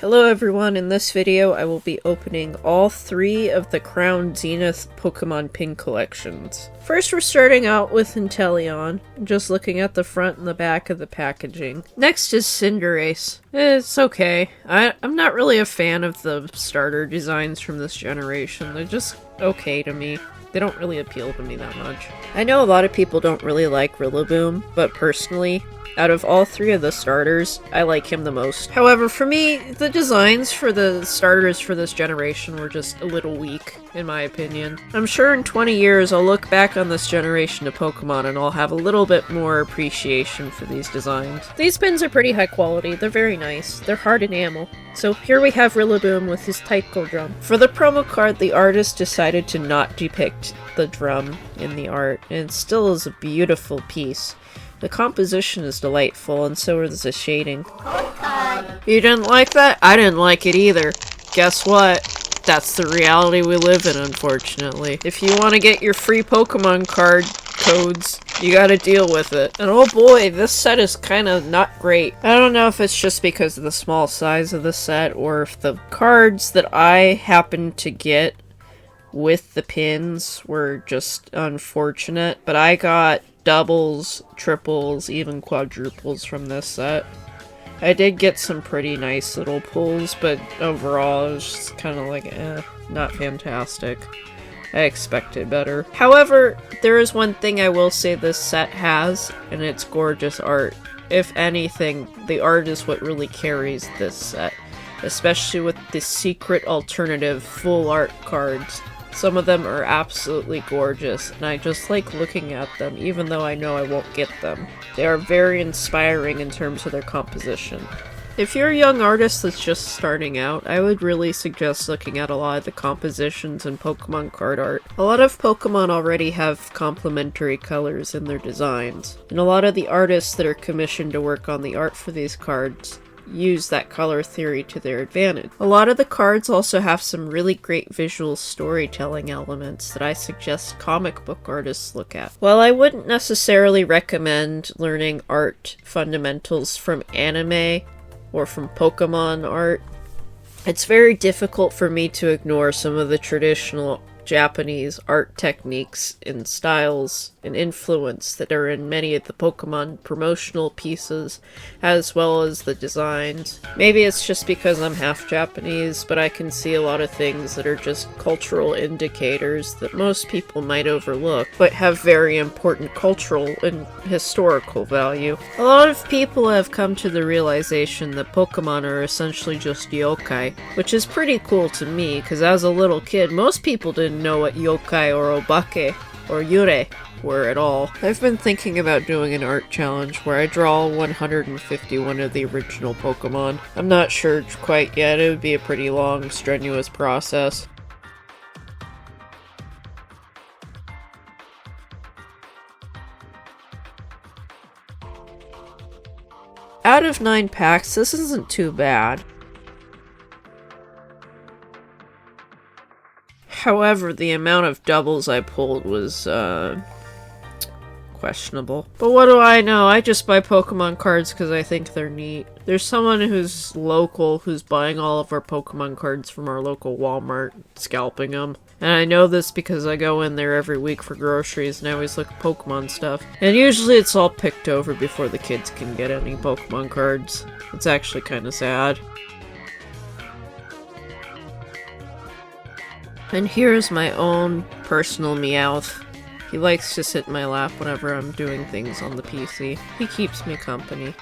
Hello everyone, in this video I will be opening all 3 of the Crown Zenith Pokemon pin collections. First we're starting out with Inteleon, just looking at the front and the back of the packaging. Next is Cinderace. It's okay. I'm not really a fan of the starter designs from this generation. They're just okay to me. They don't really appeal to me that much. I know a lot of people don't really like Rillaboom, but personally, out of all 3 of the starters, I like him the most. However, for me, the designs for the starters for this generation were just a little weak, in my opinion. I'm sure in 20 years I'll look back on this generation of Pokemon and I'll have a little bit more appreciation for these designs. These pins are pretty high quality, they're very nice, they're hard enamel. So here we have Rillaboom with his Tycho drum. For the promo card, the artist decided to not depict the drum in the art, and it still is a beautiful piece. The composition is delightful, and so is the shading. You didn't like that? I didn't like it either. Guess what? That's the reality we live in, unfortunately. If you want to get your free Pokemon card codes, you gotta deal with it. And oh boy, this set is kinda not great. I don't know if it's just because of the small size of the set, or if the cards that I happened to get with the pins were just unfortunate, but I got doubles, triples, even quadruples from this set. I did get some pretty nice little pulls, but overall it was just kind of like, not fantastic. I expected better. However, there is one thing I will say this set has, and it's gorgeous art. If anything, the art is what really carries this set, especially with the secret alternative full art cards. Some of them are absolutely gorgeous, and I just like looking at them, even though I know I won't get them. They are very inspiring in terms of their composition. If you're a young artist that's just starting out, I would really suggest looking at a lot of the compositions and Pokemon card art. A lot of Pokemon already have complementary colors in their designs, and a lot of the artists that are commissioned to work on the art for these cards use that color theory to their advantage. A lot of the cards also have some really great visual storytelling elements that I suggest comic book artists look at. While I wouldn't necessarily recommend learning art fundamentals from anime or from Pokemon art, it's very difficult for me to ignore some of the traditional Japanese art techniques and styles and influence that are in many of the Pokemon promotional pieces, as well as the designs. Maybe it's just because I'm half Japanese, but I can see a lot of things that are just cultural indicators that most people might overlook, but have very important cultural and historical value. A lot of people have come to the realization that Pokemon are essentially just yokai, which is pretty cool to me, because as a little kid, most people didn't know what yokai or obake or yurei were at all. I've been thinking about doing an art challenge where I draw 151 of the original Pokemon. I'm not sure quite yet, it would be a pretty long, strenuous process. Out of 9 packs, this isn't too bad. However, the amount of doubles I pulled was, questionable. But what do I know? I just buy Pokemon cards because I think they're neat. There's someone who's local who's buying all of our Pokemon cards from our local Walmart, scalping them. And I know this because I go in there every week for groceries and I always look at Pokemon stuff. And usually it's all picked over before the kids can get any Pokemon cards. It's actually kind of sad. And here's my own personal Meowth. He likes to sit in my lap whenever I'm doing things on the PC. He keeps me company.